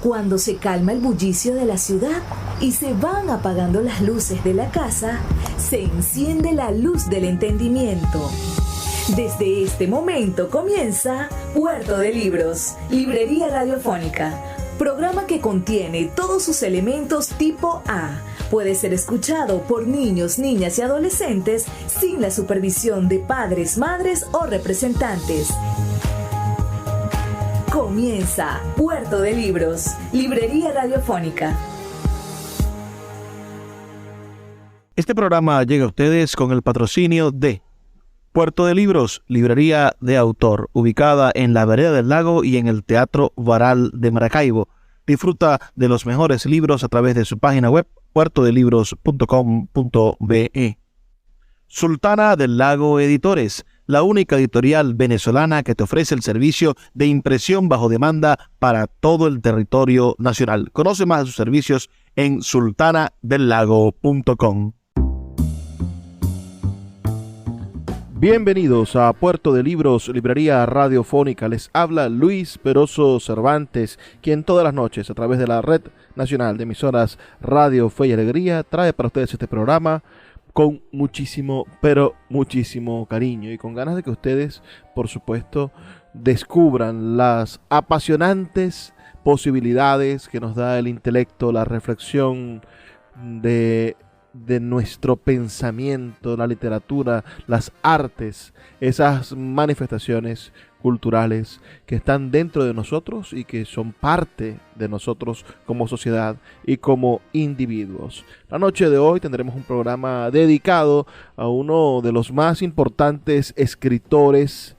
Cuando se calma el bullicio de la ciudad y se van apagando las luces de la casa, se enciende la luz del entendimiento. Desde este momento comienza Puerto de Libros, Librería Radiofónica, programa que contiene todos sus elementos tipo A. Puede ser escuchado por niños, niñas y adolescentes sin la supervisión de padres, madres o representantes. Comienza Puerto de Libros, Librería Radiofónica. Este programa llega a ustedes con el patrocinio de Puerto de Libros, librería de autor, ubicada en la Vereda del Lago y en el Teatro Varal de Maracaibo. Disfruta de los mejores libros a través de su página web, puertodelibros.com.be. Sultana del Lago Editores, la única editorial venezolana que te ofrece el servicio de impresión bajo demanda para todo el territorio nacional. Conoce más de sus servicios en sultanadelago.com. Bienvenidos a Puerto de Libros, Librería Radiofónica. Les habla Luis Peroso Cervantes, quien todas las noches a través de la Red Nacional de Emisoras Radio Fe y Alegría trae para ustedes este programa con muchísimo, pero muchísimo cariño y con ganas de que ustedes, por supuesto, descubran las apasionantes posibilidades que nos da el intelecto, la reflexión de nuestro pensamiento, la literatura, las artes, esas manifestaciones culturales que están dentro de nosotros y que son parte de nosotros como sociedad y como individuos. La noche de hoy tendremos un programa dedicado a uno de los más importantes escritores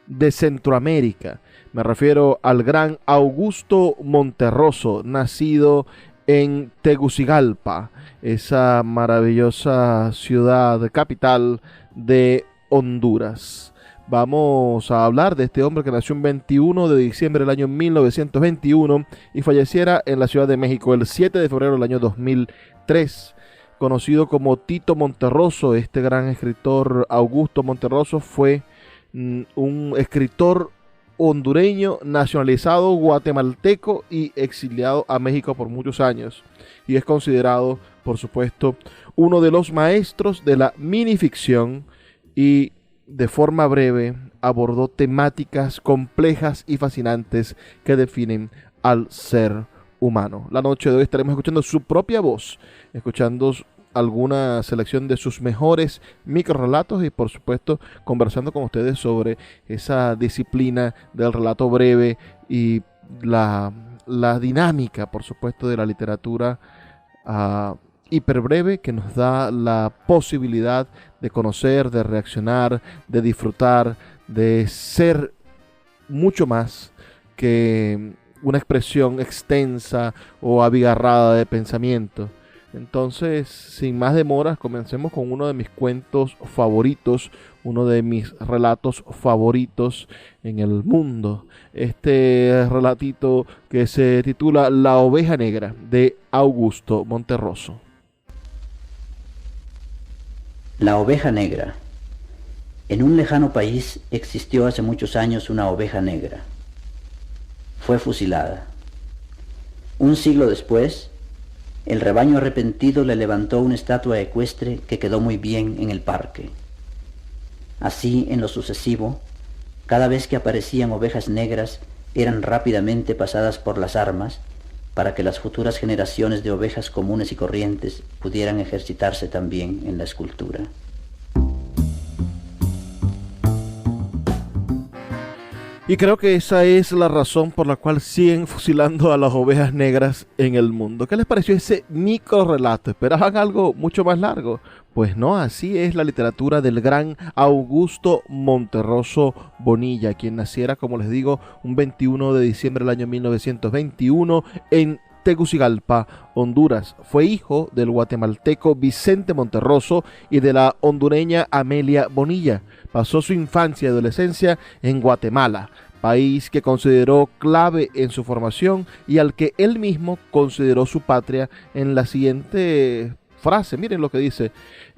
de Centroamérica. Me refiero al gran Augusto Monterroso, nacido en Tegucigalpa, esa maravillosa ciudad capital de Honduras. Vamos a hablar de este hombre que nació el 21 de diciembre del año 1921 y falleciera en la Ciudad de México el 7 de febrero del año 2003. Conocido como Tito Monterroso, este gran escritor Augusto Monterroso fue un escritor hondureño nacionalizado guatemalteco y exiliado a México por muchos años, y es considerado, por supuesto, uno de los maestros de la minificción y de forma breve abordó temáticas complejas y fascinantes que definen al ser humano. La noche de hoy estaremos escuchando su propia voz, escuchando alguna selección de sus mejores microrelatos y, por supuesto, conversando con ustedes sobre esa disciplina del relato breve y la dinámica, por supuesto, de la literatura hiperbreve que nos da la posibilidad de conocer, de reaccionar, de disfrutar, de ser mucho más que una expresión extensa o abigarrada de pensamiento. Entonces, sin más demoras, comencemos con uno de mis cuentos favoritos, uno de mis relatos favoritos en el mundo. Este relatito que se titula La Oveja Negra, de Augusto Monterroso. La oveja negra. En un lejano país existió hace muchos años una oveja negra. Fue fusilada. Un siglo después, el rebaño arrepentido le levantó una estatua ecuestre que quedó muy bien en el parque. Así, en lo sucesivo, cada vez que aparecían ovejas negras, eran rápidamente pasadas por las armas para que las futuras generaciones de ovejas comunes y corrientes pudieran ejercitarse también en la escultura. Y creo que esa es la razón por la cual siguen fusilando a las ovejas negras en el mundo. ¿Qué les pareció ese micro relato? ¿Esperaban algo mucho más largo? Pues no, así es la literatura del gran Augusto Monterroso Bonilla, quien naciera, como les digo, un 21 de diciembre del año 1921 en Tegucigalpa, Honduras. Fue hijo del guatemalteco Vicente Monterroso y de la hondureña Amelia Bonilla. Pasó su infancia y adolescencia en Guatemala, país que consideró clave en su formación y al que él mismo consideró su patria en la siguiente frase. Miren lo que dice: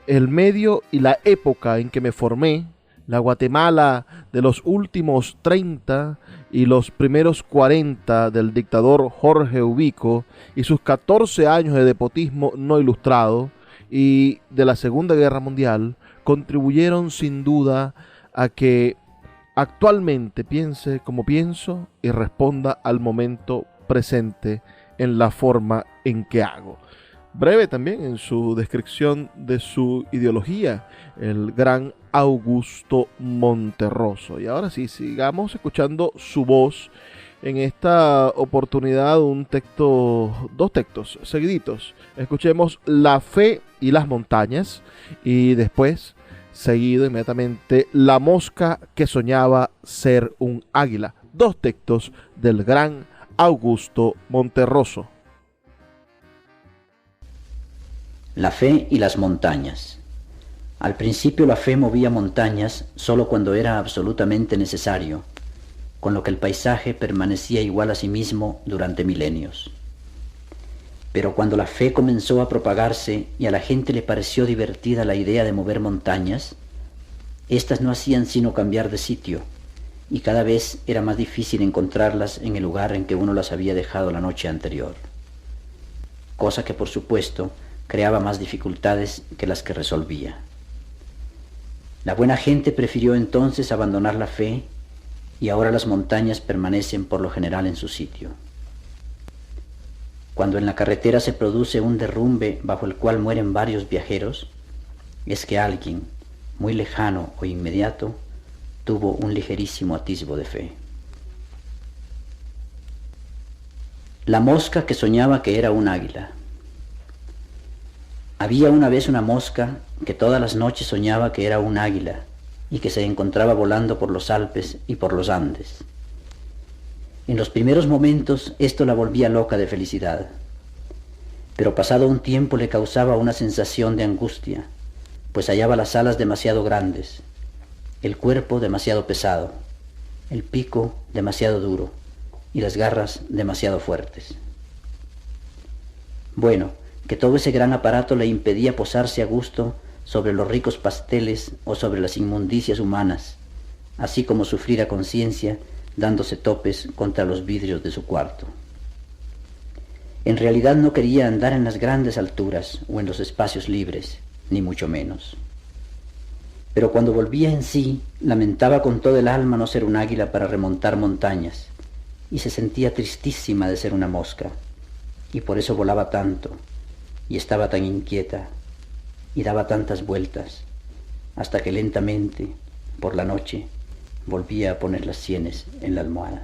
el medio y la época en que me formé, La Guatemala de los últimos 30 y los primeros 40 del dictador Jorge Ubico y sus 14 años de despotismo no ilustrado y de la Segunda Guerra Mundial contribuyeron sin duda a que actualmente piense como pienso y responda al momento presente en la forma en que hago. Breve también en su descripción de su ideología, el gran Augusto Monterroso. Y ahora sí, sigamos escuchando su voz. En esta oportunidad dos textos seguiditos. Escuchemos La fe y las montañas y después, seguido inmediatamente, La mosca que soñaba ser un águila. Dos textos del gran Augusto Monterroso. La fe y las montañas. Al principio la fe movía montañas solo cuando era absolutamente necesario, con lo que el paisaje permanecía igual a sí mismo durante milenios. Pero cuando la fe comenzó a propagarse y a la gente le pareció divertida la idea de mover montañas, éstas no hacían sino cambiar de sitio, y cada vez era más difícil encontrarlas en el lugar en que uno las había dejado la noche anterior. Cosa que, por supuesto, creaba más dificultades que las que resolvía. La buena gente prefirió entonces abandonar la fe y ahora las montañas permanecen por lo general en su sitio. Cuando en la carretera se produce un derrumbe bajo el cual mueren varios viajeros, es que alguien, muy lejano o inmediato, tuvo un ligerísimo atisbo de fe. La mosca que soñaba que era un águila. Había una vez una mosca que todas las noches soñaba que era un águila y que se encontraba volando por los Alpes y por los Andes. En los primeros momentos esto la volvía loca de felicidad, pero pasado un tiempo le causaba una sensación de angustia, pues hallaba las alas demasiado grandes, el cuerpo demasiado pesado, el pico demasiado duro y las garras demasiado fuertes. Bueno, que todo ese gran aparato le impedía posarse a gusto sobre los ricos pasteles o sobre las inmundicias humanas, así como sufrir a conciencia dándose topes contra los vidrios de su cuarto. En realidad no quería andar en las grandes alturas o en los espacios libres, ni mucho menos. Pero cuando volvía en sí, lamentaba con todo el alma no ser un águila para remontar montañas, y se sentía tristísima de ser una mosca, y por eso volaba tanto, y estaba tan inquieta, y daba tantas vueltas, hasta que lentamente, por la noche, volvía a poner las sienes en la almohada.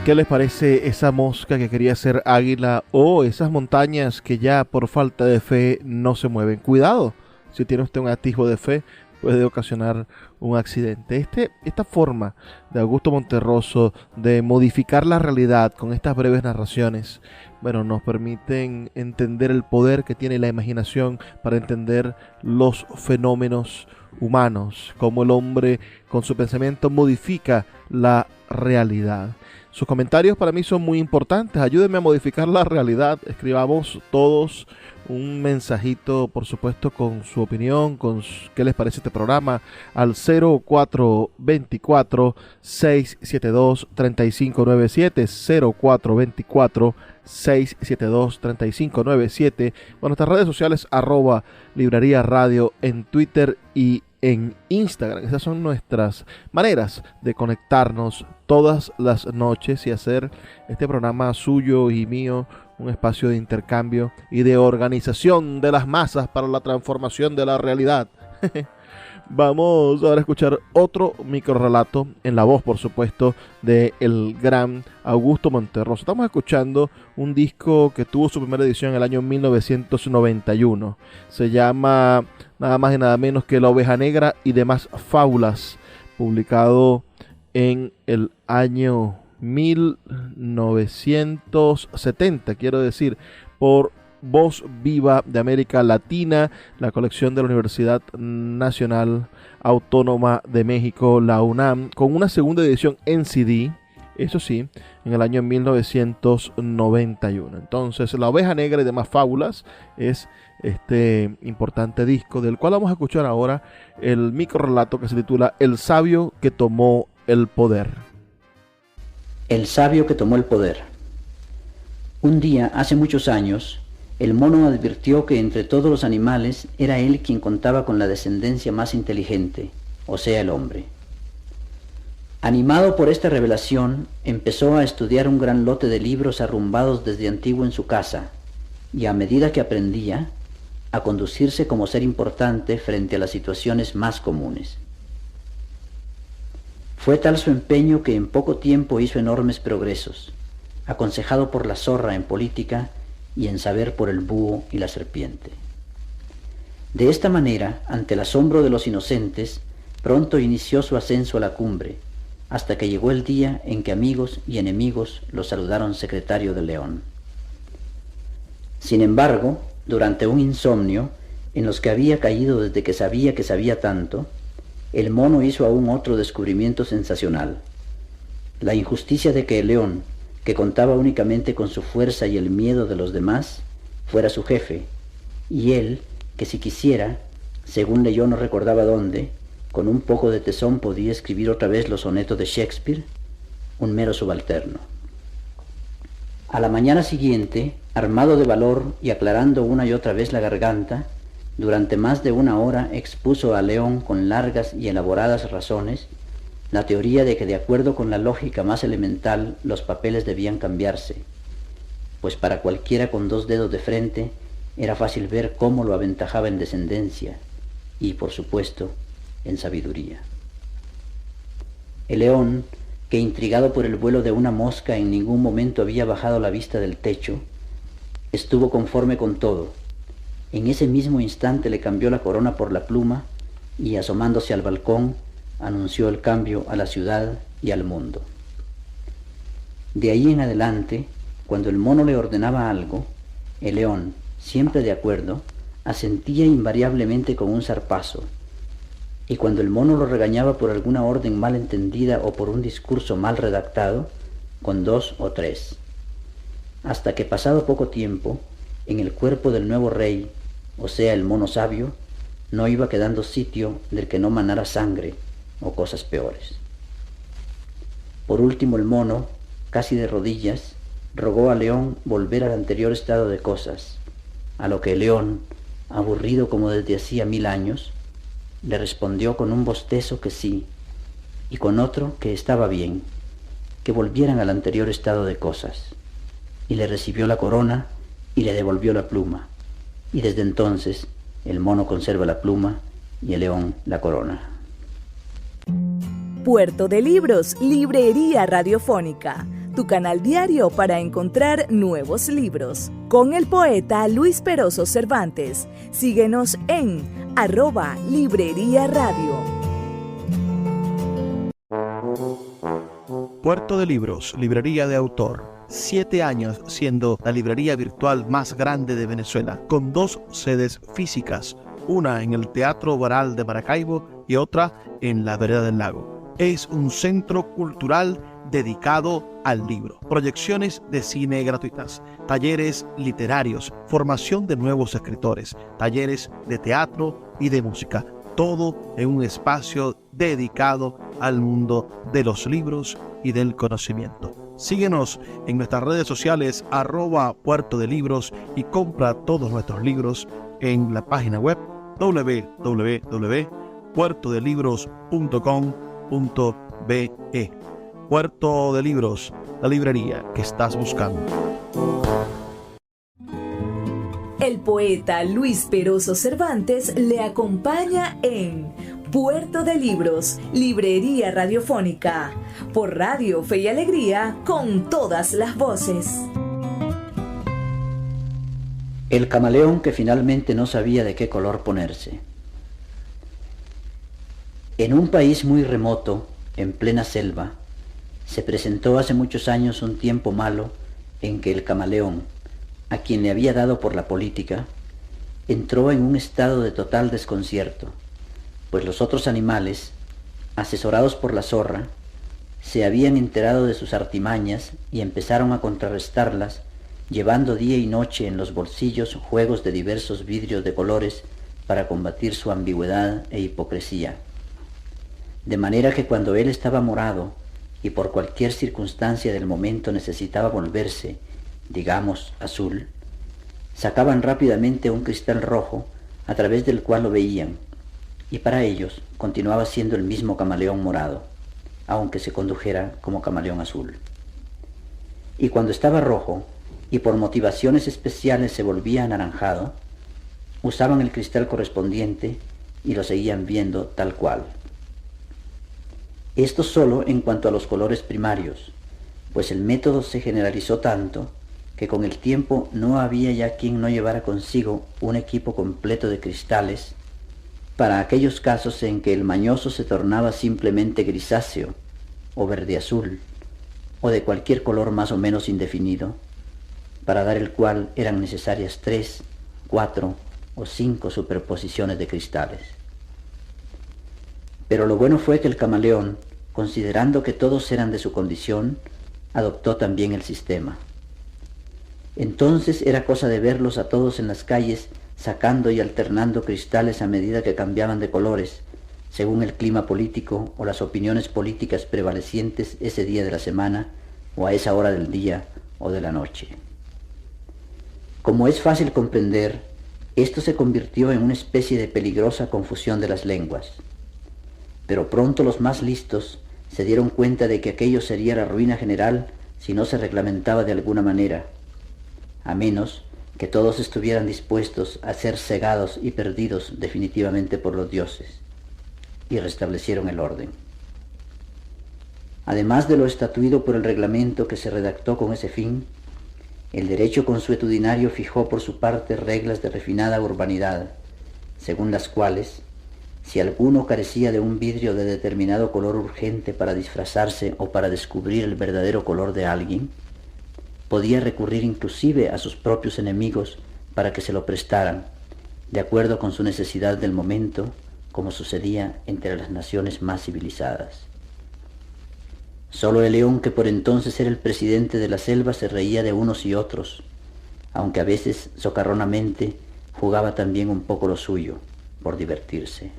¿Qué les parece esa mosca que quería ser águila o esas montañas que ya por falta de fe no se mueven? Cuidado, si tiene usted un atisbo de fe, puede ocasionar un accidente. Esta forma de Augusto Monterroso de modificar la realidad con estas breves narraciones, bueno, nos permiten entender el poder que tiene la imaginación para entender los fenómenos humanos, cómo el hombre con su pensamiento modifica la realidad. Sus comentarios para mí son muy importantes. Ayúdenme a modificar la realidad. Escribamos todos un mensajito, por supuesto, con su opinión, con qué les parece este programa, al 0424-672-3597, 0424-672-3597, con nuestras redes sociales, @Librería Radio en Twitter y en Instagram. Esas son nuestras maneras de conectarnos todas las noches y hacer este programa suyo y mío un espacio de intercambio y de organización de las masas para la transformación de la realidad. Vamos ahora a escuchar otro microrrelato en la voz, por supuesto, de el gran Augusto Monterroso. Estamos escuchando un disco que tuvo su primera edición en el año 1991. Se llama nada más y nada menos que La Oveja Negra y demás fábulas, publicado en el año 1970, quiero decir, por Voz Viva de América Latina, la colección de la Universidad Nacional Autónoma de México, la UNAM, con una segunda edición en CD eso sí, en el año 1991. Entonces, La Oveja Negra y demás fábulas es este importante disco, del cual vamos a escuchar ahora el microrrelato que se titula El sabio que tomó el poder. El sabio que tomó el poder. Un día, hace muchos años, el mono advirtió que entre todos los animales era él quien contaba con la descendencia más inteligente, o sea, el hombre. Animado por esta revelación, empezó a estudiar un gran lote de libros arrumbados desde antiguo en su casa, y a medida que aprendía, a conducirse como ser importante frente a las situaciones más comunes. Fue tal su empeño que en poco tiempo hizo enormes progresos, aconsejado por la zorra en política y en saber por el búho y la serpiente. De esta manera, ante el asombro de los inocentes, pronto inició su ascenso a la cumbre, hasta que llegó el día en que amigos y enemigos lo saludaron secretario del león. Sin embargo, durante un insomnio, en los que había caído desde que sabía tanto, el mono hizo aún otro descubrimiento sensacional: la injusticia de que el león, que contaba únicamente con su fuerza y el miedo de los demás, fuera su jefe, y él, que si quisiera, según leyó no recordaba dónde, con un poco de tesón podía escribir otra vez los sonetos de Shakespeare, un mero subalterno. A la mañana siguiente, armado de valor y aclarando una y otra vez la garganta, durante más de una hora expuso a León con largas y elaboradas razones la teoría de que, de acuerdo con la lógica más elemental, los papeles debían cambiarse, pues para cualquiera con 2 dedos de frente era fácil ver cómo lo aventajaba en descendencia y, por supuesto, en sabiduría. El león, que intrigado por el vuelo de una mosca en ningún momento había bajado la vista del techo, estuvo conforme con todo. En ese mismo instante le cambió la corona por la pluma y, asomándose al balcón, anunció el cambio a la ciudad y al mundo. De ahí en adelante, cuando el mono le ordenaba algo, el león, siempre de acuerdo, asentía invariablemente con un zarpazo, y cuando el mono lo regañaba por alguna orden mal entendida o por un discurso mal redactado, con 2 o 3. Hasta que, pasado poco tiempo, en el cuerpo del nuevo rey, o sea, el mono sabio, no iba quedando sitio del que no manara sangre o cosas peores. Por último, el mono, casi de rodillas, rogó al león volver al anterior estado de cosas, a lo que el león, aburrido como desde hacía 1000 años, le respondió con un bostezo que sí, y con otro que estaba bien, que volvieran al anterior estado de cosas, y le recibió la corona y le devolvió la pluma, y desde entonces el mono conserva la pluma y el león la corona. Puerto de Libros, Librería Radiofónica, tu canal diario para encontrar nuevos libros. Con el poeta Luis Peroso Cervantes. Síguenos en @Librería Radio. Puerto de Libros, librería de autor. 7 años siendo la librería virtual más grande de Venezuela, con 2 sedes físicas, una en el Teatro Baral de Maracaibo y otra en la Vereda del Lago. Es un centro cultural dedicado al libro, proyecciones de cine gratuitas, talleres literarios, formación de nuevos escritores, talleres de teatro y de música, todo en un espacio dedicado al mundo de los libros y del conocimiento. Síguenos en nuestras redes sociales @Puerto de Libros y compra todos nuestros libros en la página web www.puertodelibros.com.be. Puerto de Libros, la librería que estás buscando. El poeta Luis Peroso Cervantes le acompaña en Puerto de Libros, Librería Radiofónica, por Radio Fe y Alegría, con todas las voces. El camaleón que finalmente no sabía de qué color ponerse. En un país muy remoto, en plena selva, se presentó hace muchos años un tiempo malo en que el camaleón, a quien le había dado por la política, entró en un estado de total desconcierto, pues los otros animales, asesorados por la zorra, se habían enterado de sus artimañas y empezaron a contrarrestarlas, llevando día y noche en los bolsillos juegos de diversos vidrios de colores para combatir su ambigüedad e hipocresía. De manera que cuando él estaba morado y por cualquier circunstancia del momento necesitaba volverse, digamos, azul, sacaban rápidamente un cristal rojo a través del cual lo veían, y para ellos continuaba siendo el mismo camaleón morado, aunque se condujera como camaleón azul. Y cuando estaba rojo, y por motivaciones especiales se volvía anaranjado, usaban el cristal correspondiente y lo seguían viendo tal cual. Esto solo en cuanto a los colores primarios, pues el método se generalizó tanto que con el tiempo no había ya quien no llevara consigo un equipo completo de cristales para aquellos casos en que el mañoso se tornaba simplemente grisáceo o verde azul o de cualquier color más o menos indefinido, para dar el cual eran necesarias 3, 4 o 5 superposiciones de cristales. Pero lo bueno fue que el camaleón, considerando que todos eran de su condición, adoptó también el sistema. Entonces era cosa de verlos a todos en las calles sacando y alternando cristales a medida que cambiaban de colores, según el clima político o las opiniones políticas prevalecientes ese día de la semana o a esa hora del día o de la noche. Como es fácil comprender, esto se convirtió en una especie de peligrosa confusión de las lenguas. Pero pronto los más listos se dieron cuenta de que aquello sería la ruina general si no se reglamentaba de alguna manera, a menos que todos estuvieran dispuestos a ser cegados y perdidos definitivamente por los dioses, y restablecieron el orden. Además de lo estatuido por el reglamento que se redactó con ese fin, el derecho consuetudinario fijó por su parte reglas de refinada urbanidad, según las cuales, si alguno carecía de un vidrio de determinado color urgente para disfrazarse o para descubrir el verdadero color de alguien, podía recurrir inclusive a sus propios enemigos para que se lo prestaran, de acuerdo con su necesidad del momento, como sucedía entre las naciones más civilizadas. Solo el león, que por entonces era el presidente de la selva, se reía de unos y otros, aunque a veces socarronamente jugaba también un poco lo suyo, por divertirse.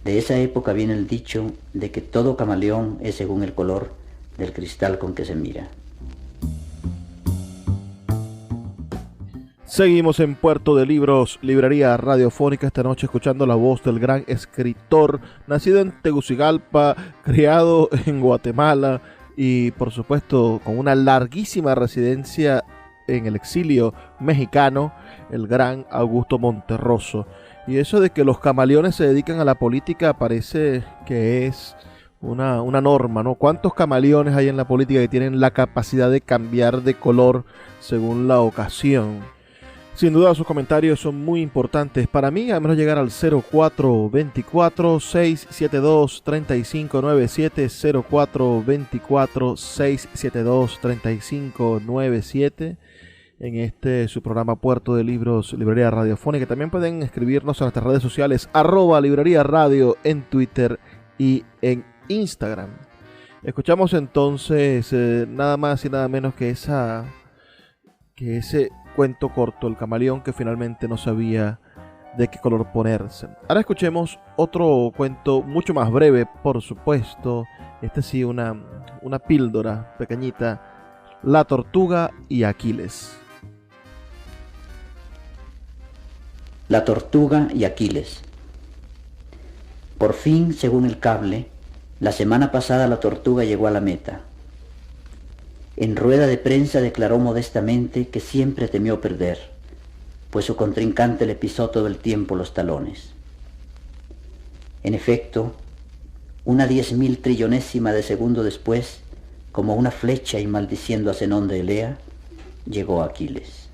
De esa época viene el dicho de que todo camaleón es según el color del cristal con que se mira. Seguimos en Puerto de Libros, librería radiofónica, esta noche escuchando la voz del gran escritor, nacido en Tegucigalpa, criado en Guatemala y por supuesto con una larguísima residencia en el exilio mexicano, el gran Augusto Monterroso. Y eso de que los camaleones se dedican a la política parece que es una norma, ¿no? ¿Cuántos camaleones hay en la política que tienen la capacidad de cambiar de color según la ocasión? Sin duda sus comentarios son muy importantes para mí, a menos llegar al 0424-672-3597, 0424-672-3597, en este su programa Puerto de Libros, librería radiofónica. También pueden escribirnos a nuestras redes sociales, @librería radio en Twitter y en Instagram. Escuchamos entonces nada más y nada menos que ese cuento corto, El camaleón que finalmente no sabía de qué color ponerse. Ahora escuchemos otro cuento mucho más breve, por supuesto. Este sí, una píldora pequeñita. La tortuga y Aquiles. La tortuga y Aquiles. Por fin, según el cable, la semana pasada la tortuga llegó a la meta. En rueda de prensa declaró modestamente que siempre temió perder, pues su contrincante le pisó todo el tiempo los talones. En efecto, una 10.000 trillonésima de segundo después, como una flecha y maldiciendo a Zenón de Elea, llegó Aquiles.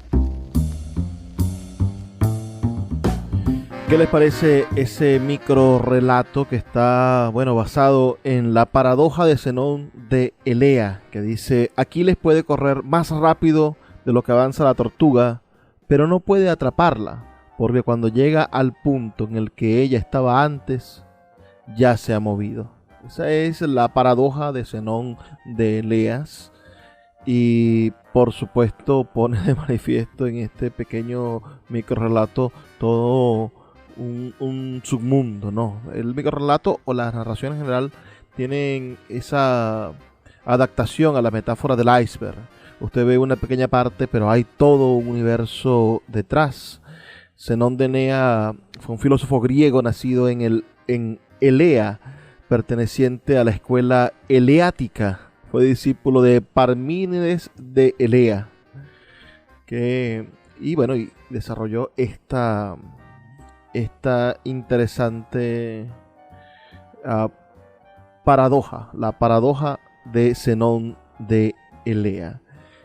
¿Qué les parece ese micro relato que está, basado en la paradoja de Zenón de Elea, que dice: Aquiles puede correr más rápido de lo que avanza la tortuga, pero no puede atraparla, porque cuando llega al punto en el que ella estaba antes, ya se ha movido? Esa es la paradoja de Zenón de Eleas. Y por supuesto pone de manifiesto en este pequeño microrrelato todo un submundo, ¿no? El microrrelato o la narración en general tienen esa adaptación a la metáfora del iceberg. Usted ve una pequeña parte, pero hay todo un universo detrás. Zenón de Enea fue un filósofo griego nacido en Elea, perteneciente a la escuela eleática. Fue discípulo de Parmínides de Elea, y desarrolló esta interesante paradoja, la paradoja de Zenón de Elea,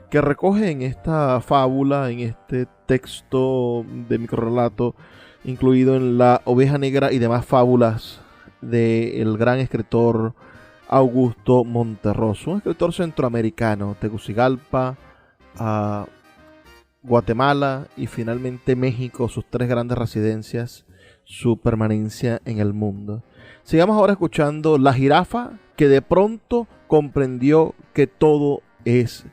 que recoge en esta fábula, en este texto de microrrelato, incluido en La Oveja Negra y demás fábulas del gran escritor Augusto Monterroso, un escritor centroamericano, Tegucigalpa, Guatemala y finalmente México, sus 3 grandes residencias, su permanencia en el mundo. Sigamos ahora escuchando La jirafa que de pronto comprendió que todo es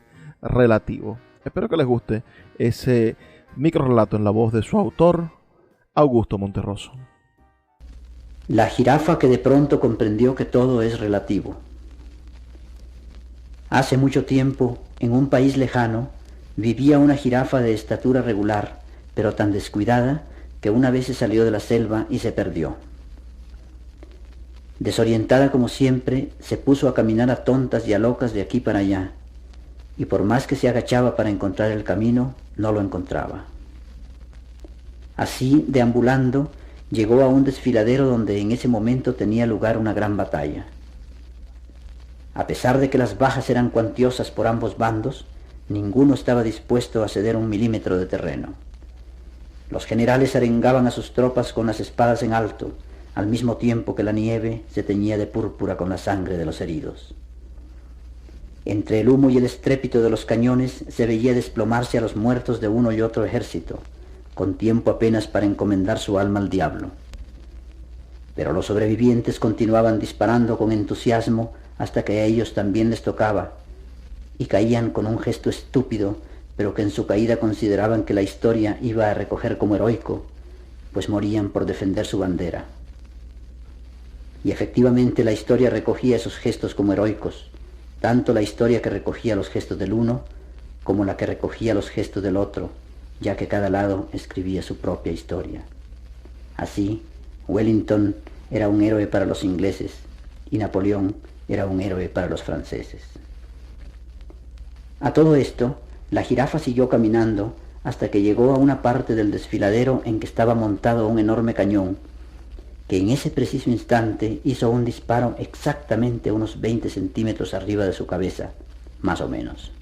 relativo. Espero que les guste ese microrrelato en la voz de su autor, Augusto Monterroso. La jirafa que de pronto comprendió que todo es relativo. Hace mucho tiempo, en un país lejano, vivía una jirafa de estatura regular, pero tan descuidada que una vez se salió de la selva y se perdió. Desorientada como siempre, se puso a caminar a tontas y a locas de aquí para allá, y por más que se agachaba para encontrar el camino, no lo encontraba. Así, deambulando, llegó a un desfiladero donde en ese momento tenía lugar una gran batalla. A pesar de que las bajas eran cuantiosas por ambos bandos, ninguno estaba dispuesto a ceder 1 milímetro de terreno. Los generales arengaban a sus tropas con las espadas en alto, al mismo tiempo que la nieve se teñía de púrpura con la sangre de los heridos. Entre el humo y el estrépito de los cañones se veía desplomarse a los muertos de uno y otro ejército, con tiempo apenas para encomendar su alma al diablo. Pero los sobrevivientes continuaban disparando con entusiasmo hasta que a ellos también les tocaba, y caían con un gesto estúpido, pero que en su caída consideraban que la historia iba a recoger como heroico, pues morían por defender su bandera. Y efectivamente la historia recogía esos gestos como heroicos, tanto la historia que recogía los gestos del uno, como la que recogía los gestos del otro, ya que cada lado escribía su propia historia. Así, Wellington era un héroe para los ingleses y Napoleón era un héroe para los franceses. A todo esto, la jirafa siguió caminando hasta que llegó a una parte del desfiladero en que estaba montado un enorme cañón, que en ese preciso instante hizo un disparo exactamente unos 20 centímetros arriba de su cabeza, más o menos.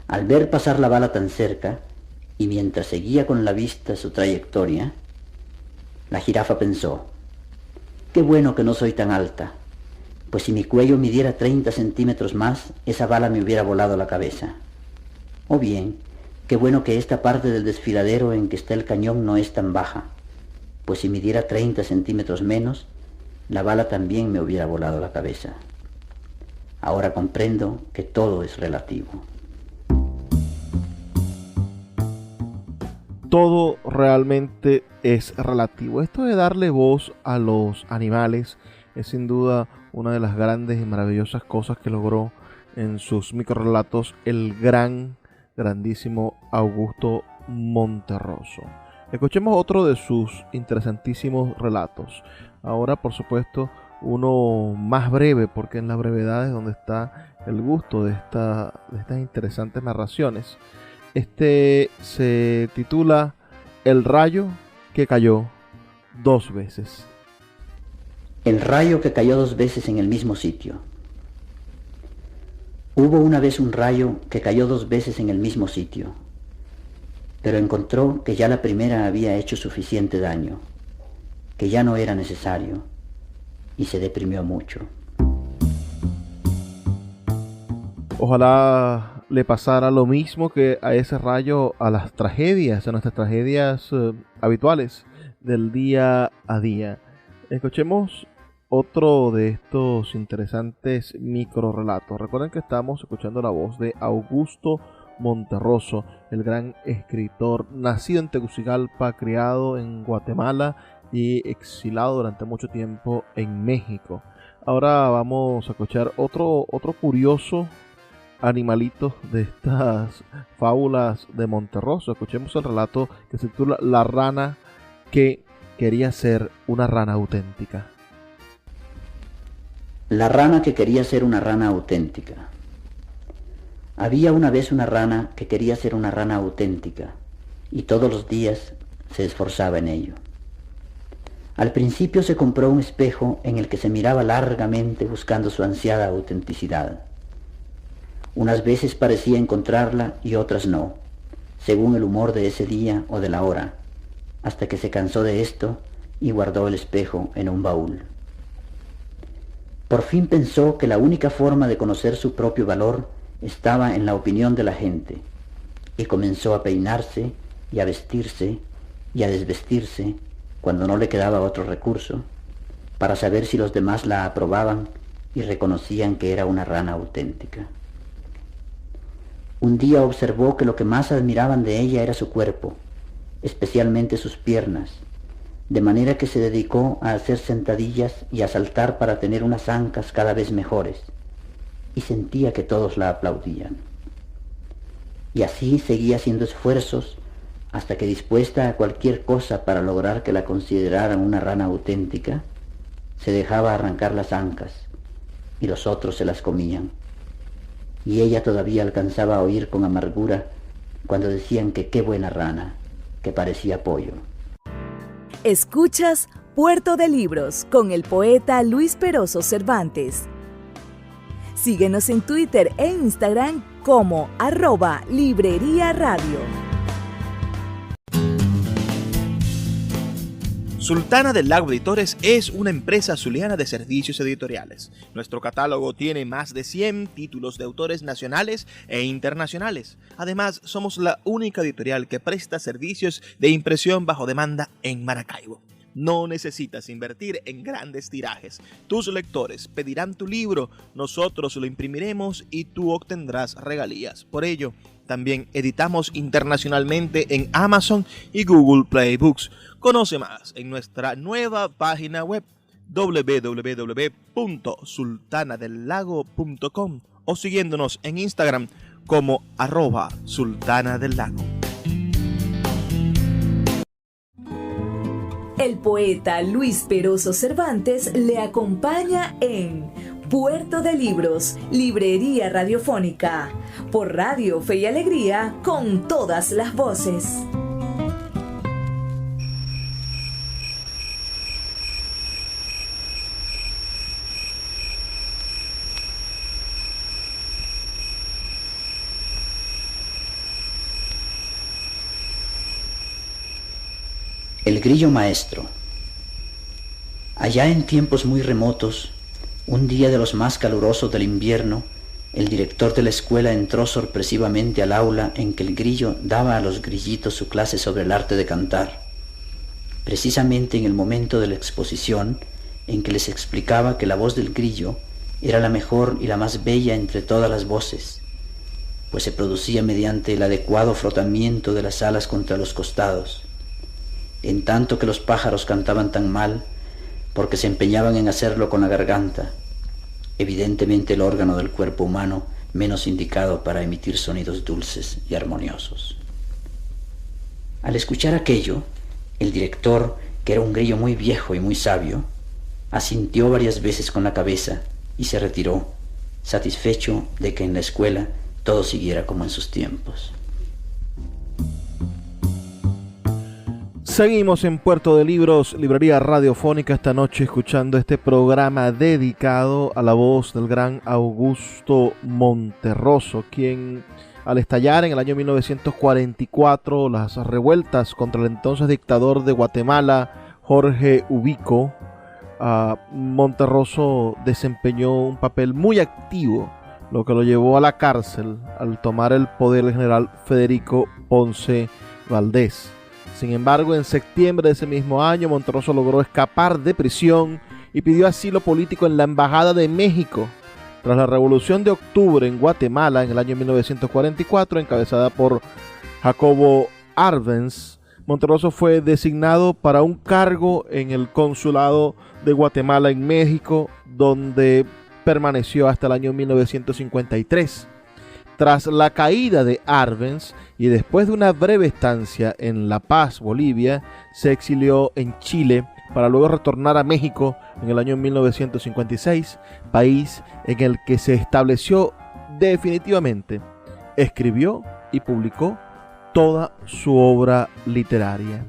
Al ver pasar la bala tan cerca, y mientras seguía con la vista su trayectoria, la jirafa pensó: qué bueno que no soy tan alta, pues si mi cuello midiera 30 centímetros más, esa bala me hubiera volado la cabeza. O bien, qué bueno que esta parte del desfiladero en que está el cañón no es tan baja, pues si midiera 30 centímetros menos, la bala también me hubiera volado la cabeza. Ahora comprendo que todo es relativo. Todo realmente es relativo. Esto de darle voz a los animales es sin duda una de las grandes y maravillosas cosas que logró en sus microrrelatos el grandísimo Augusto Monterroso. Escuchemos otro de sus interesantísimos relatos. Ahora, por supuesto, uno más breve, porque en la brevedad es donde está el gusto de estas interesantes narraciones. Este se titula El rayo que cayó 2 veces. El rayo que cayó 2 veces en el mismo sitio. Hubo una vez un rayo que cayó 2 veces en el mismo sitio, pero encontró que ya la primera había hecho suficiente daño, que ya no era necesario, y se deprimió mucho. Ojalá le pasara lo mismo que a ese rayo a las tragedias, a nuestras tragedias habituales del día a día. Escuchemos otro de estos interesantes microrelatos. Recuerden que estamos escuchando la voz de Augusto Monterroso, el gran escritor, nacido en Tegucigalpa, criado en Guatemala y exilado durante mucho tiempo en México. Ahora vamos a escuchar otro curioso animalito de estas fábulas de Monterroso. Escuchemos el relato que se titula La rana que quería ser una rana auténtica. La rana que quería ser una rana auténtica. Había una vez una rana que quería ser una rana auténtica y todos los días se esforzaba en ello. Al principio se compró un espejo en el que se miraba largamente buscando su ansiada autenticidad. Unas veces parecía encontrarla y otras no, según el humor de ese día o de la hora, hasta que se cansó de esto y guardó el espejo en un baúl. Por fin pensó que la única forma de conocer su propio valor estaba en la opinión de la gente, y comenzó a peinarse y a vestirse y a desvestirse cuando no le quedaba otro recurso, para saber si los demás la aprobaban y reconocían que era una rana auténtica. Un día observó que lo que más admiraban de ella era su cuerpo, especialmente sus piernas, de manera que se dedicó a hacer sentadillas y a saltar para tener unas ancas cada vez mejores, y sentía que todos la aplaudían. Y así seguía haciendo esfuerzos hasta que, dispuesta a cualquier cosa para lograr que la consideraran una rana auténtica, se dejaba arrancar las ancas y los otros se las comían. Y ella todavía alcanzaba a oír con amargura cuando decían que qué buena rana, que parecía pollo. Escuchas Puerto de Libros con el poeta Luis Peroso Cervantes. Síguenos en Twitter e Instagram como @Librería Radio. Sultana del Lago Editores es una empresa zuliana de servicios editoriales. Nuestro catálogo tiene más de 100 títulos de autores nacionales e internacionales. Además, somos la única editorial que presta servicios de impresión bajo demanda en Maracaibo. No necesitas invertir en grandes tirajes. Tus lectores pedirán tu libro, nosotros lo imprimiremos y tú obtendrás regalías. Por ello, también editamos internacionalmente en Amazon y Google Play Books. Conoce más en nuestra nueva página web www.sultanadelago.com o siguiéndonos en Instagram como @sultanadelago. El poeta Luis Peroso Cervantes le acompaña en Puerto de Libros, Librería Radiofónica, por Radio Fe y Alegría, con todas las voces. El grillo maestro. Allá en tiempos muy remotos, un día de los más calurosos del invierno, el director de la escuela entró sorpresivamente al aula en que el grillo daba a los grillitos su clase sobre el arte de cantar, precisamente en el momento de la exposición en que les explicaba que la voz del grillo era la mejor y la más bella entre todas las voces, pues se producía mediante el adecuado frotamiento de las alas contra los costados, en tanto que los pájaros cantaban tan mal porque se empeñaban en hacerlo con la garganta, evidentemente el órgano del cuerpo humano menos indicado para emitir sonidos dulces y armoniosos. Al escuchar aquello, el director, que era un grillo muy viejo y muy sabio, asintió varias veces con la cabeza y se retiró, satisfecho de que en la escuela todo siguiera como en sus tiempos. Seguimos en Puerto de Libros, Librería Radiofónica, esta noche escuchando este programa dedicado a la voz del gran Augusto Monterroso, quien al estallar en el año 1944 las revueltas contra el entonces dictador de Guatemala, Jorge Ubico, Monterroso desempeñó un papel muy activo, lo que lo llevó a la cárcel al tomar el poder el general Federico Ponce Valdés. Sin embargo, en septiembre de ese mismo año, Monterroso logró escapar de prisión y pidió asilo político en la Embajada de México. Tras la Revolución de Octubre en Guatemala en el año 1944, encabezada por Jacobo Arbenz, Monterroso fue designado para un cargo en el Consulado de Guatemala en México, donde permaneció hasta el año 1953. Tras la caída de Arbenz y después de una breve estancia en La Paz, Bolivia, se exilió en Chile para luego retornar a México en el año 1956, país en el que se estableció definitivamente. Escribió y publicó toda su obra literaria,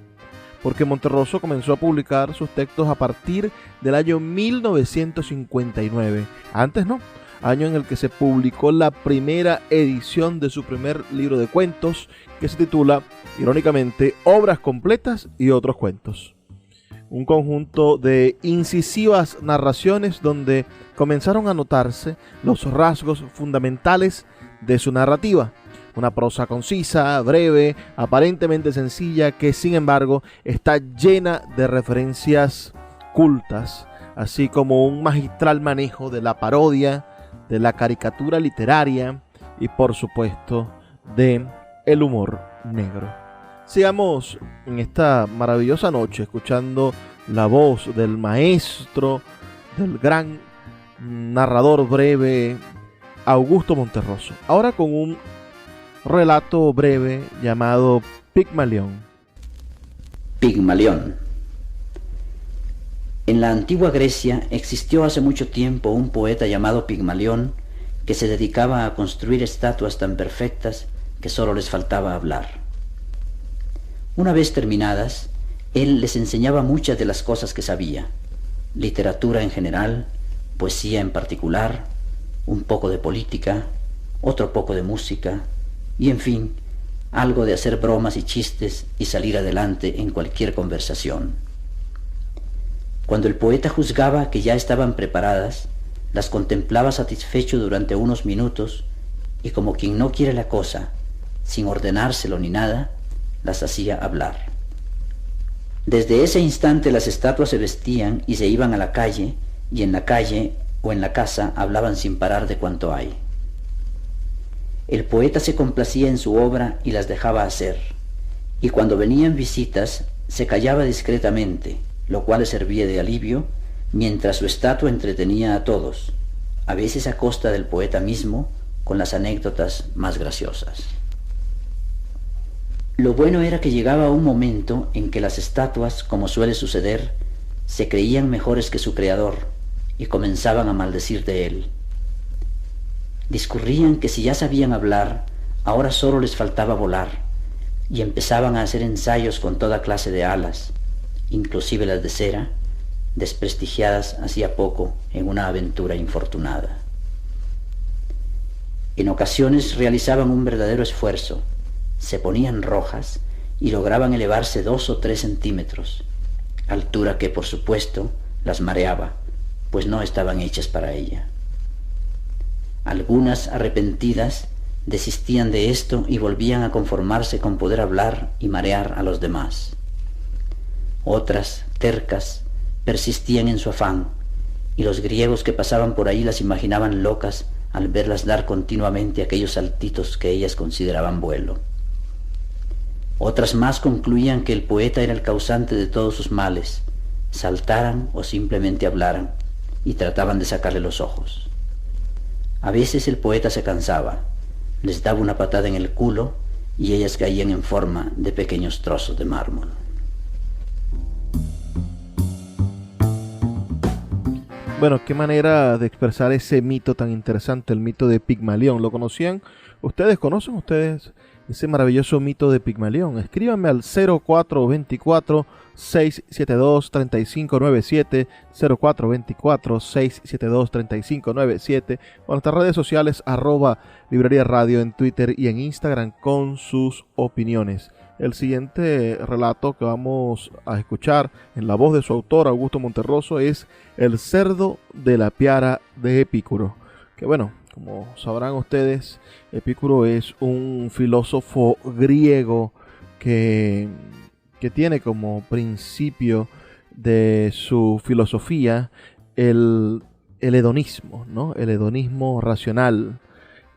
porque Monterroso comenzó a publicar sus textos a partir del año 1959. Antes no, año en el que se publicó la primera edición de su primer libro de cuentos, que se titula, irónicamente, Obras completas y otros cuentos. Un conjunto de incisivas narraciones donde comenzaron a notarse los rasgos fundamentales de su narrativa. Una prosa concisa, breve, aparentemente sencilla, que sin embargo está llena de referencias cultas, así como un magistral manejo de la parodia, de la caricatura literaria y por supuesto de el humor negro. Sigamos en esta maravillosa noche escuchando la voz del maestro, del gran narrador breve Augusto Monterroso. Ahora con un relato breve llamado Pigmalión. Pigmalión. En la antigua Grecia existió hace mucho tiempo un poeta llamado Pigmalión que se dedicaba a construir estatuas tan perfectas que solo les faltaba hablar. Una vez terminadas, él les enseñaba muchas de las cosas que sabía, literatura en general, poesía en particular, un poco de política, otro poco de música, y en fin, algo de hacer bromas y chistes y salir adelante en cualquier conversación. Cuando el poeta juzgaba que ya estaban preparadas, las contemplaba satisfecho durante unos minutos y como quien no quiere la cosa, sin ordenárselo ni nada, las hacía hablar. Desde ese instante las estatuas se vestían y se iban a la calle, y en la calle o en la casa hablaban sin parar de cuanto hay. El poeta se complacía en su obra y las dejaba hacer, y cuando venían visitas se callaba discretamente, lo cual le servía de alivio, mientras su estatua entretenía a todos, a veces a costa del poeta mismo, con las anécdotas más graciosas. Lo bueno era que llegaba un momento en que las estatuas, como suele suceder, se creían mejores que su creador y comenzaban a maldecir de él. Discurrían que si ya sabían hablar, ahora solo les faltaba volar, y empezaban a hacer ensayos con toda clase de alas, inclusive las de cera, desprestigiadas hacía poco en una aventura infortunada. En ocasiones realizaban un verdadero esfuerzo, se ponían rojas y lograban elevarse 2 o 3 centímetros, altura que por supuesto las mareaba, pues no estaban hechas para ella. Algunas, arrepentidas, desistían de esto y volvían a conformarse con poder hablar y marear a los demás. Otras, tercas, persistían en su afán, y los griegos que pasaban por ahí las imaginaban locas al verlas dar continuamente aquellos saltitos que ellas consideraban vuelo. Otras más concluían que el poeta era el causante de todos sus males, saltaran o simplemente hablaran, y trataban de sacarle los ojos. A veces el poeta se cansaba, les daba una patada en el culo y ellas caían en forma de pequeños trozos de mármol. Bueno, qué manera de expresar ese mito tan interesante, el mito de Pigmalión. ¿Lo conocían? ¿Ustedes conocen ese maravilloso mito de Pigmalión? Escríbanme al 0424-672-3597, 0424-672-3597, o en nuestras redes sociales, @Librería Radio en Twitter y en Instagram, con sus opiniones. El siguiente relato que vamos a escuchar en la voz de su autor, Augusto Monterroso, es El cerdo de la piara de Epicuro. Que bueno, como sabrán ustedes, Epicuro es un filósofo griego que tiene como principio de su filosofía el hedonismo, ¿no? El hedonismo racional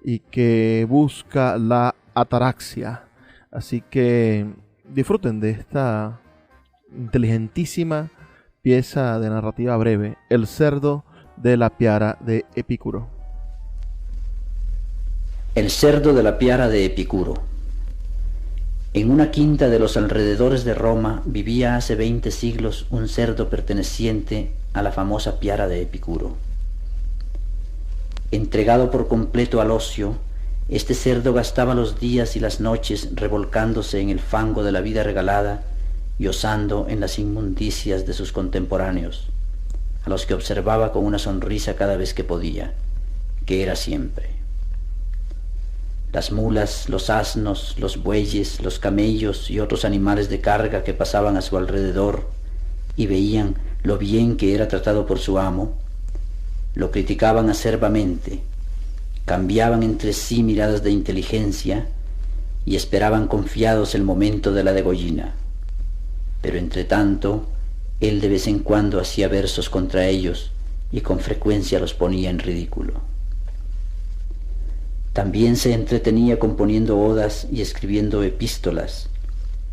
y que busca la ataraxia. Así que disfruten de esta inteligentísima pieza de narrativa breve, El cerdo de la piara de Epicuro. El cerdo de la piara de Epicuro. En una quinta de los alrededores de Roma vivía hace 20 siglos un cerdo perteneciente a la famosa piara de Epicuro. Entregado por completo al ocio, este cerdo gastaba los días y las noches revolcándose en el fango de la vida regalada y osando en las inmundicias de sus contemporáneos, a los que observaba con una sonrisa cada vez que podía, que era siempre. Las mulas, los asnos, los bueyes, los camellos y otros animales de carga que pasaban a su alrededor y veían lo bien que era tratado por su amo, lo criticaban acerbamente, cambiaban entre sí miradas de inteligencia y esperaban confiados el momento de la degollina. Pero entre tanto, él de vez en cuando hacía versos contra ellos y con frecuencia los ponía en ridículo. También se entretenía componiendo odas y escribiendo epístolas,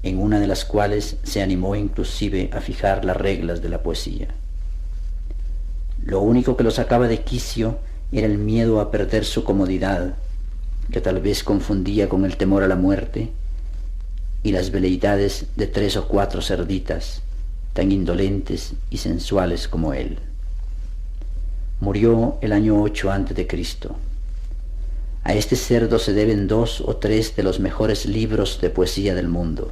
en una de las cuales se animó inclusive a fijar las reglas de la poesía. Lo único que lo sacaba de quicio era el miedo a perder su comodidad, que tal vez confundía con el temor a la muerte, y las veleidades de 3 o 4 cerditas, tan indolentes y sensuales como él. Murió el año 8 a.C. A este cerdo se deben 2 o 3 de los mejores libros de poesía del mundo,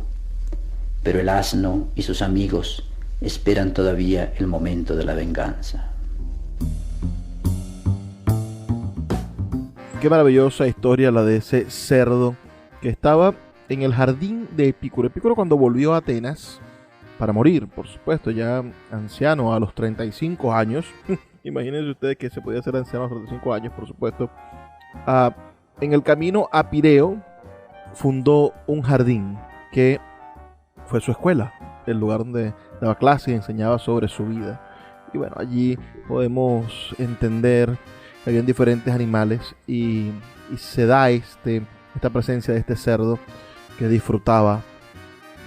pero el asno y sus amigos esperan todavía el momento de la venganza. Qué maravillosa historia la de ese cerdo que estaba en el jardín de Epicuro. Epicuro, cuando volvió a Atenas para morir, por supuesto, ya anciano a los 35 años. Imagínense ustedes que se podía ser anciano a los 35 años, por supuesto. En el camino a Pireo fundó un jardín que fue su escuela, el lugar donde daba clases y enseñaba sobre su vida. Y bueno, allí podemos entender que habían diferentes animales y se da esta presencia de este cerdo que disfrutaba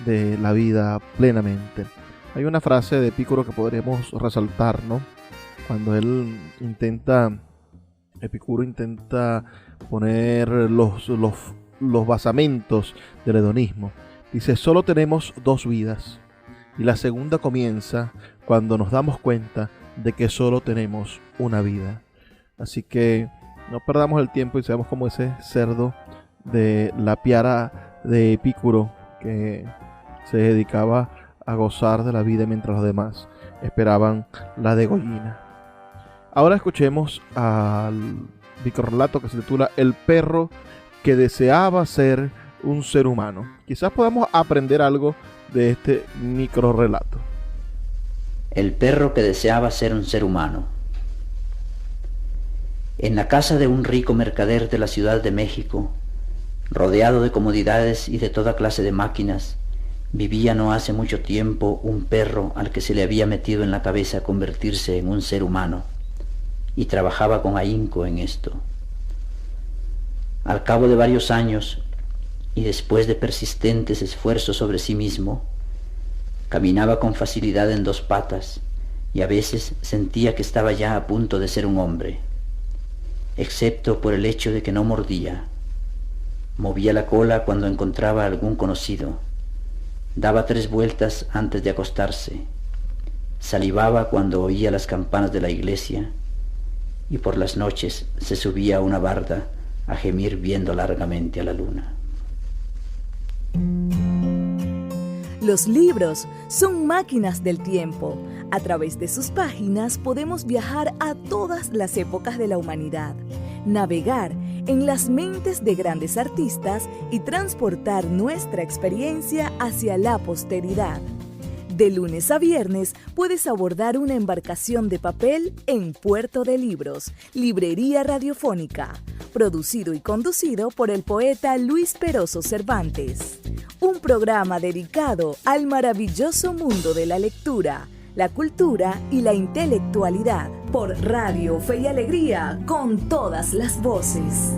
de la vida plenamente. Hay una frase de Epicuro que podríamos resaltar, ¿no? Cuando Epicuro intenta poner los basamentos del hedonismo. Dice: solo tenemos 2 vidas, y la segunda comienza cuando nos damos cuenta de que solo tenemos una vida. Así que no perdamos el tiempo y seamos como ese cerdo de la piara de Epicuro, que se dedicaba a gozar de la vida mientras los demás esperaban la degollina. Ahora escuchemos al microrrelato que se titula El perro que deseaba ser un ser humano. Quizás podamos aprender algo de este microrrelato. El perro que deseaba ser un ser humano. En la casa de un rico mercader de la Ciudad de México, rodeado de comodidades y de toda clase de máquinas, vivía no hace mucho tiempo un perro al que se le había metido en la cabeza convertirse en un ser humano, y trabajaba con ahínco en esto. Al cabo de varios años, y después de persistentes esfuerzos sobre sí mismo, caminaba con facilidad en 2 patas, y a veces sentía que estaba ya a punto de ser un hombre, excepto por el hecho de que no mordía. Movía la cola cuando encontraba a algún conocido, daba 3 vueltas antes de acostarse, salivaba cuando oía las campanas de la iglesia, y por las noches se subía a una barda a gemir viendo largamente a la luna. Los libros son máquinas del tiempo. A través de sus páginas podemos viajar a todas las épocas de la humanidad, navegar en las mentes de grandes artistas y transportar nuestra experiencia hacia la posteridad. De lunes a viernes puedes abordar una embarcación de papel en Puerto de Libros, Librería Radiofónica, producido y conducido por el poeta Luis Peroso Cervantes. Un programa dedicado al maravilloso mundo de la lectura, la cultura y la intelectualidad. Por Radio Fe y Alegría, con todas las voces.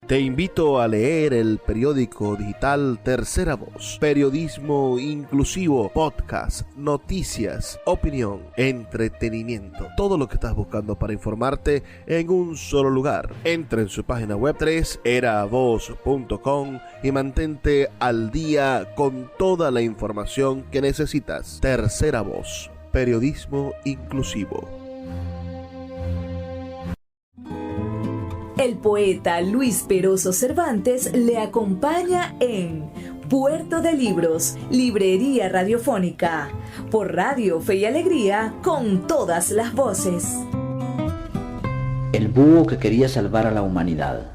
Te invito a leer el periódico digital Tercera Voz. Periodismo inclusivo, podcast, noticias, opinión, entretenimiento. Todo lo que estás buscando para informarte en un solo lugar. Entra en su página web 3eravoz.com y mantente al día con toda la información que necesitas. Tercera Voz. Periodismo inclusivo. El poeta Luis Peroso Cervantes le acompaña en Puerto de Libros, Librería Radiofónica, por Radio Fe y Alegría, con todas las voces. El búho que quería salvar a la humanidad.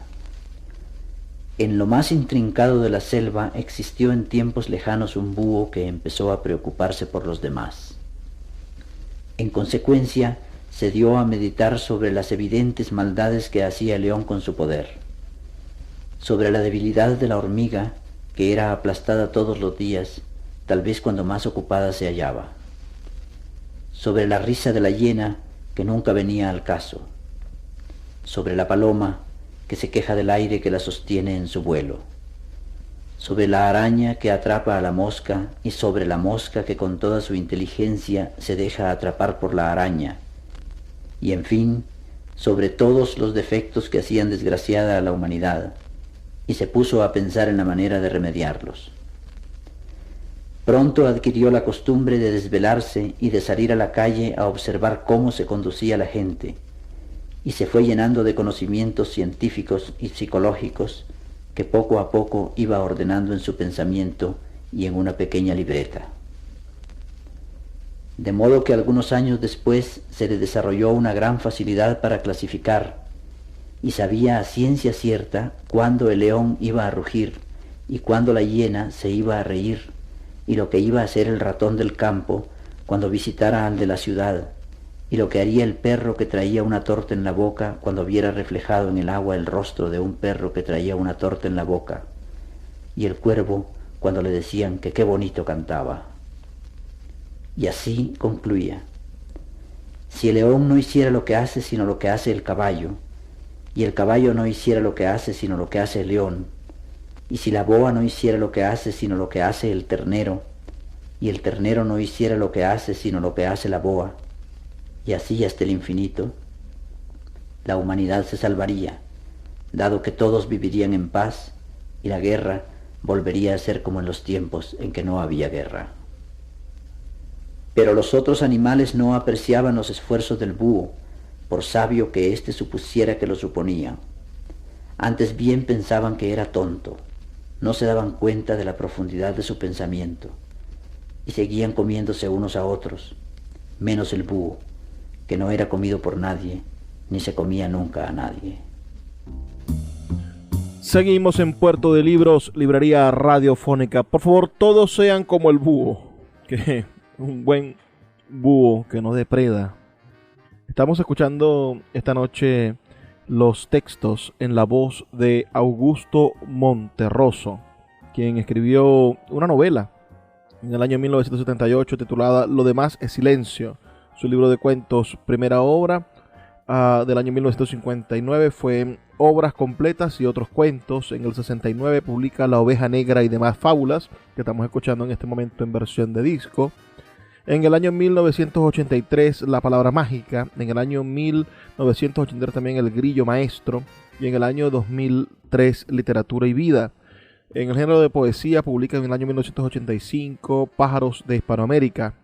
En lo más intrincado de la selva existió en tiempos lejanos un búho que empezó a preocuparse por los demás. En consecuencia, se dio a meditar sobre las evidentes maldades que hacía el león con su poder, sobre la debilidad de la hormiga, que era aplastada todos los días, tal vez cuando más ocupada se hallaba, sobre la risa de la hiena, que nunca venía al caso, sobre la paloma, que se queja del aire que la sostiene en su vuelo, sobre la araña que atrapa a la mosca y sobre la mosca que con toda su inteligencia se deja atrapar por la araña, y en fin, sobre todos los defectos que hacían desgraciada a la humanidad, y se puso a pensar en la manera de remediarlos. Pronto adquirió la costumbre de desvelarse y de salir a la calle a observar cómo se conducía la gente, y se fue llenando de conocimientos científicos y psicológicos que poco a poco iba ordenando en su pensamiento y en una pequeña libreta. De modo que algunos años después se le desarrolló una gran facilidad para clasificar, y sabía a ciencia cierta cuándo el león iba a rugir y cuándo la hiena se iba a reír, y lo que iba a hacer el ratón del campo cuando visitara al de la ciudad, y lo que haría el perro que traía una torta en la boca cuando viera reflejado en el agua el rostro de un perro que traía una torta en la boca, y el cuervo cuando le decían que qué bonito cantaba. Y así concluía: si el león no hiciera lo que hace sino lo que hace el caballo, y el caballo no hiciera lo que hace sino lo que hace el león, y si la boa no hiciera lo que hace sino lo que hace el ternero, y el ternero no hiciera lo que hace sino lo que hace la boa, y así hasta el infinito, la humanidad se salvaría, dado que todos vivirían en paz y la guerra volvería a ser como en los tiempos en que no había guerra. Pero los otros animales no apreciaban los esfuerzos del búho, por sabio que éste supusiera que lo suponía. Antes bien pensaban que era tonto, no se daban cuenta de la profundidad de su pensamiento, y seguían comiéndose unos a otros, menos el búho, que no era comido por nadie, ni se comía nunca a nadie. Seguimos en Puerto de Libros, Librería Radiofónica. Por favor, todos sean como el búho, que un buen búho que no depreda. Estamos escuchando esta noche los textos en la voz de Augusto Monterroso, quien escribió una novela en el año 1978 titulada Lo demás es silencio. Su libro de cuentos, primera obra, del año 1959, fue Obras completas y otros cuentos. En el 69 publica La oveja negra y demás fábulas, que estamos escuchando en este momento en versión de disco. En el año 1983, La palabra mágica. En el año 1983 también El grillo maestro. Y en el año 2003, Literatura y vida. En el género de poesía publica en el año 1985 Pájaros de Hispanoamérica.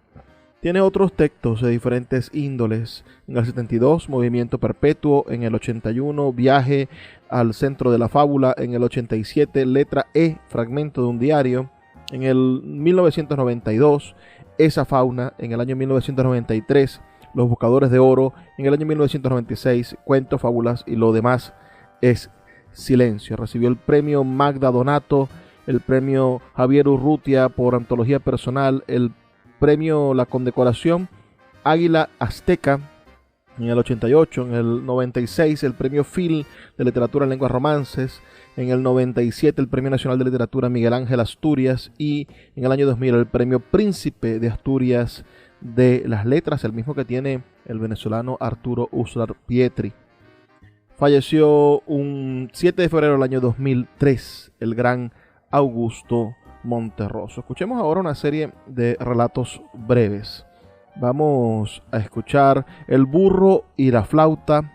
Tiene otros textos de diferentes índoles. En el 72, Movimiento Perpetuo. En el 81, Viaje al centro de la fábula. En el 87, Letra E, fragmento de un diario. En el 1992, Esa fauna. En el año 1993, Los buscadores de oro. En el año 1996, Cuentos, fábulas y lo demás es silencio. Recibió el premio Magda Donato, el premio Javier Urrutia por antología personal, el premio La Condecoración Águila Azteca en el 88, en el 96 el Premio Phil de Literatura en Lenguas Romances, en el 97 el Premio Nacional de Literatura Miguel Ángel Asturias y en el año 2000 el Premio Príncipe de Asturias de las Letras, el mismo que tiene el venezolano Arturo Uslar Pietri. Falleció un 7 de febrero del año 2003 el gran Augusto Monterroso. Escuchemos ahora una serie de relatos breves. Vamos a escuchar El burro y la flauta,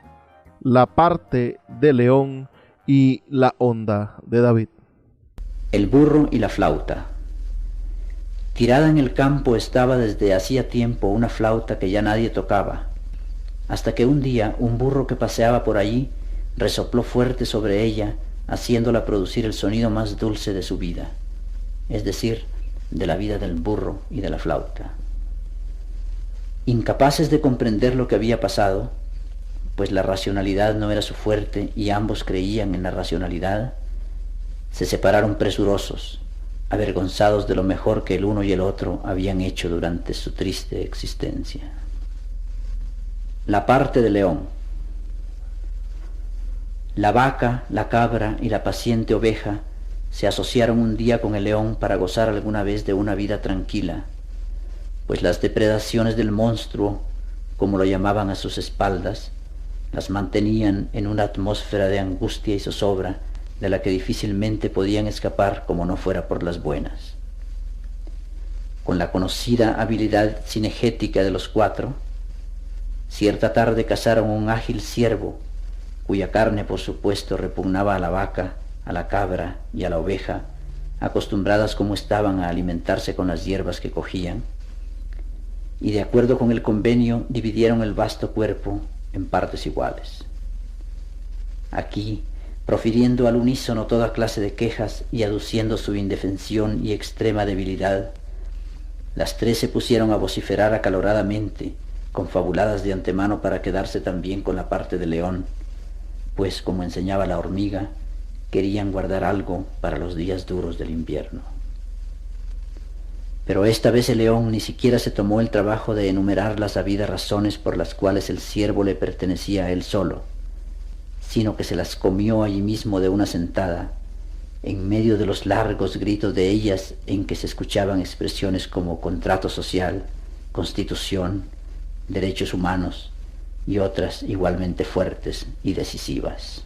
La parte de León y La onda de David. El burro y la flauta. Tirada en el campo estaba desde hacía tiempo una flauta que ya nadie tocaba, hasta que un día un burro que paseaba por allí resopló fuerte sobre ella, haciéndola producir el sonido más dulce de su vida, es decir, de la vida del burro y de la flauta. Incapaces de comprender lo que había pasado, pues la racionalidad no era su fuerte y ambos creían en la racionalidad, se separaron presurosos, avergonzados de lo mejor que el uno y el otro habían hecho durante su triste existencia. La parte de León. La vaca, la cabra y la paciente oveja se asociaron un día con el león para gozar alguna vez de una vida tranquila, pues las depredaciones del monstruo, como lo llamaban a sus espaldas, las mantenían en una atmósfera de angustia y zozobra de la que difícilmente podían escapar como no fuera por las buenas. Con la conocida habilidad cinegética de los cuatro, cierta tarde cazaron un ágil ciervo, cuya carne por supuesto repugnaba a la vaca, a la cabra y a la oveja, acostumbradas como estaban a alimentarse con las hierbas que cogían, y de acuerdo con el convenio dividieron el vasto cuerpo en partes iguales. Aquí, profiriendo al unísono toda clase de quejas y aduciendo su indefensión y extrema debilidad, las tres se pusieron a vociferar acaloradamente, confabuladas de antemano para quedarse también con la parte de león, pues, como enseñaba la hormiga, querían guardar algo para los días duros del invierno. Pero esta vez el león ni siquiera se tomó el trabajo de enumerar las habidas razones por las cuales el ciervo le pertenecía a él solo, sino que se las comió allí mismo de una sentada, en medio de los largos gritos de ellas en que se escuchaban expresiones como contrato social, constitución, derechos humanos y otras igualmente fuertes y decisivas.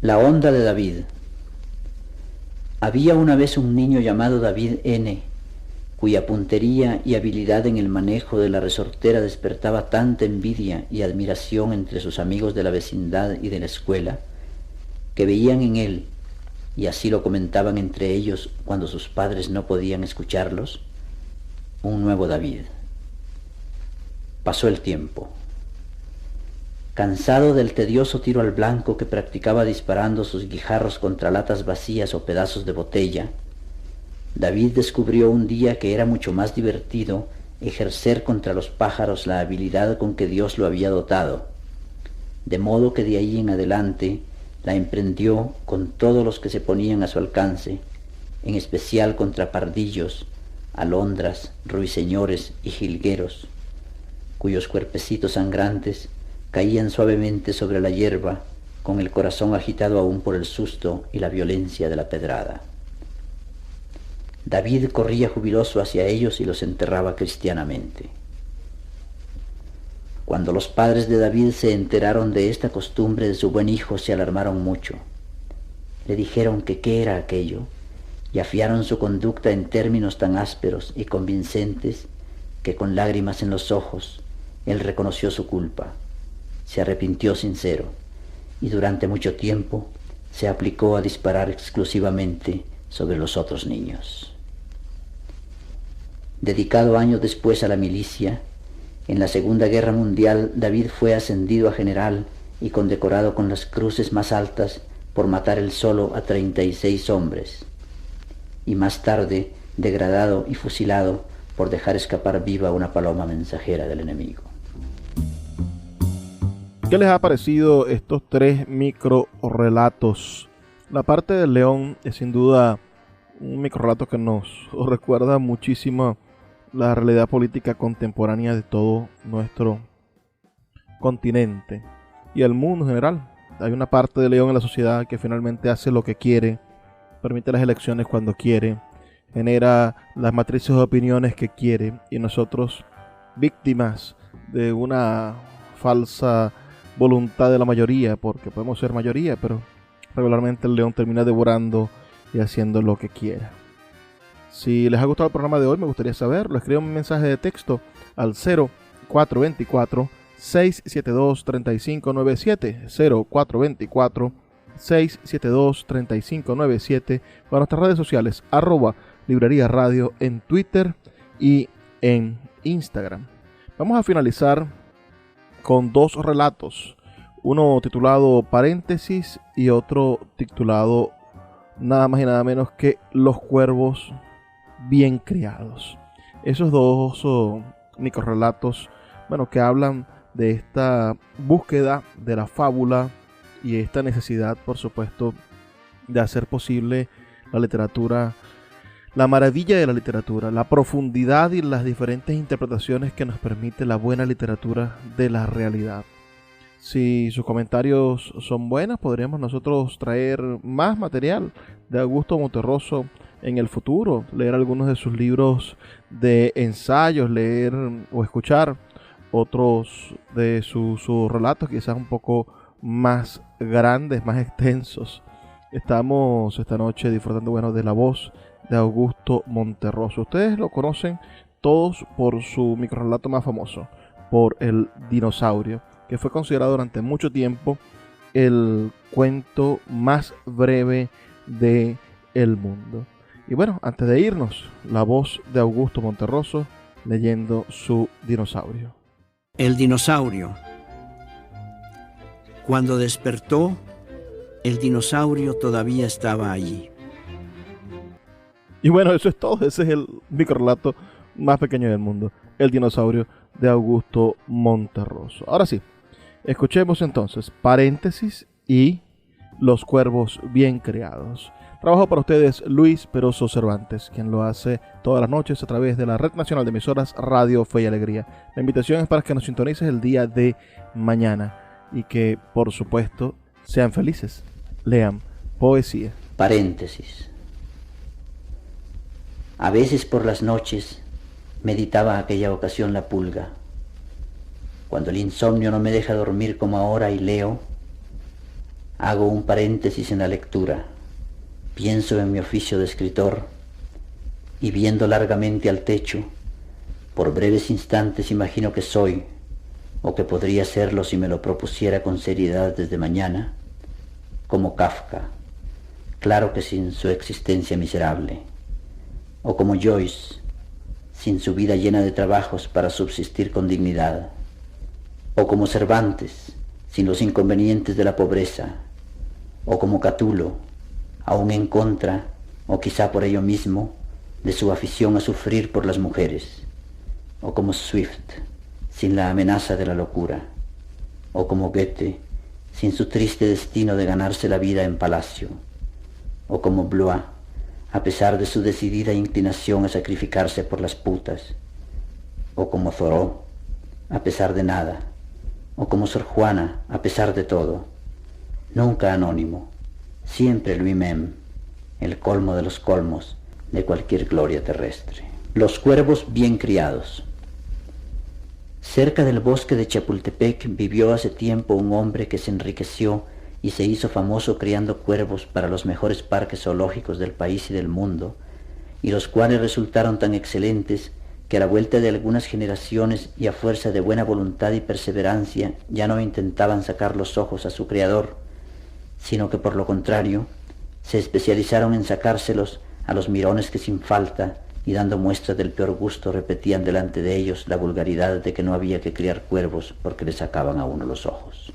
La onda de David. Había una vez un niño llamado David N., cuya puntería y habilidad en el manejo de la resortera despertaba tanta envidia y admiración entre sus amigos de la vecindad y de la escuela, que veían en él, y así lo comentaban entre ellos cuando sus padres no podían escucharlos, un nuevo David. Pasó el tiempo. Cansado del tedioso tiro al blanco que practicaba disparando sus guijarros contra latas vacías o pedazos de botella, David descubrió un día que era mucho más divertido ejercer contra los pájaros la habilidad con que Dios lo había dotado, de modo que de ahí en adelante la emprendió con todos los que se ponían a su alcance, en especial contra pardillos, alondras, ruiseñores y jilgueros, cuyos cuerpecitos sangrantes caían suavemente sobre la hierba, con el corazón agitado aún por el susto y la violencia de la pedrada. David corría jubiloso hacia ellos y los enterraba cristianamente. Cuando los padres de David se enteraron de esta costumbre de su buen hijo, se alarmaron mucho. Le dijeron que qué era aquello, y afiaron su conducta en términos tan ásperos y convincentes que con lágrimas en los ojos él reconoció su culpa, se arrepintió sincero, y durante mucho tiempo se aplicó a disparar exclusivamente sobre los otros niños. Dedicado años después a la milicia, en la Segunda Guerra Mundial David fue ascendido a general y condecorado con las cruces más altas por matar él solo a 36 hombres, y más tarde degradado y fusilado por dejar escapar viva una paloma mensajera del enemigo. ¿Qué les ha parecido estos tres microrelatos? La parte del león es sin duda un microrelato que nos recuerda muchísimo la realidad política contemporánea de todo nuestro continente y el mundo en general. Hay una parte de León en la sociedad que finalmente hace lo que quiere, permite las elecciones cuando quiere, genera las matrices de opiniones que quiere, y nosotros, víctimas de una falsa voluntad de la mayoría, porque podemos ser mayoría, pero regularmente el león termina devorando y haciendo lo que quiera. Si les ha gustado el programa de hoy, me gustaría saberlo. Escriban un mensaje de texto al 0424-672-3597, 0424-672-3597, para nuestras redes sociales, @Librería Radio en Twitter y en Instagram. Vamos a finalizar con dos relatos, uno titulado Paréntesis y otro titulado nada más y nada menos que Los cuervos bien criados. Esos dos microrelatos, que hablan de esta búsqueda de la fábula y esta necesidad, por supuesto, de hacer posible la literatura, la maravilla de la literatura, la profundidad y las diferentes interpretaciones que nos permite la buena literatura de la realidad. Si sus comentarios son buenos, podríamos nosotros traer más material de Augusto Monterroso en el futuro, leer algunos de sus libros de ensayos, leer o escuchar otros de sus relatos, quizás un poco más grandes, más extensos. Estamos esta noche disfrutando de la voz de Augusto Monterroso. Ustedes lo conocen todos por su microrelato más famoso, por El dinosaurio, que fue considerado durante mucho tiempo el cuento más breve de el mundo. Y antes de irnos, la voz de Augusto Monterroso leyendo su dinosaurio. El dinosaurio. Cuando despertó, el dinosaurio todavía estaba allí. Y eso es todo. Ese es el microrelato más pequeño del mundo, El dinosaurio de Augusto Monterroso. Ahora sí, escuchemos entonces Paréntesis y Los cuervos bien criados. Trabajo para ustedes Luis Peroso Cervantes, quien lo hace todas las noches a través de la Red Nacional de Emisoras Radio Fe y Alegría. La invitación es para que nos sintonices el día de mañana y que, por supuesto, sean felices. Lean poesía. Paréntesis. A veces por las noches meditaba aquella ocasión la pulga. Cuando el insomnio no me deja dormir como ahora y leo, hago un paréntesis en la lectura. Pienso en mi oficio de escritor y viendo largamente al techo, por breves instantes imagino que soy, o que podría serlo si me lo propusiera con seriedad desde mañana, como Kafka, claro que sin su existencia miserable, o como Joyce, sin su vida llena de trabajos para subsistir con dignidad, o como Cervantes, sin los inconvenientes de la pobreza, o como Catulo, aún en contra, o quizá por ello mismo, de su afición a sufrir por las mujeres, o como Swift, sin la amenaza de la locura, o como Goethe, sin su triste destino de ganarse la vida en palacio, o como Blois, a pesar de su decidida inclinación a sacrificarse por las putas, o como Thoreau, a pesar de nada, o como Sor Juana, a pesar de todo, nunca anónimo, siempre lui-même, el colmo de los colmos de cualquier gloria terrestre. Los cuervos bien criados. Cerca del bosque de Chapultepec vivió hace tiempo un hombre que se enriqueció y se hizo famoso criando cuervos para los mejores parques zoológicos del país y del mundo, y los cuales resultaron tan excelentes que a la vuelta de algunas generaciones y a fuerza de buena voluntad y perseverancia ya no intentaban sacar los ojos a su criador, sino que por lo contrario se especializaron en sacárselos a los mirones que sin falta y dando muestras del peor gusto repetían delante de ellos la vulgaridad de que no había que criar cuervos porque le sacaban a uno los ojos.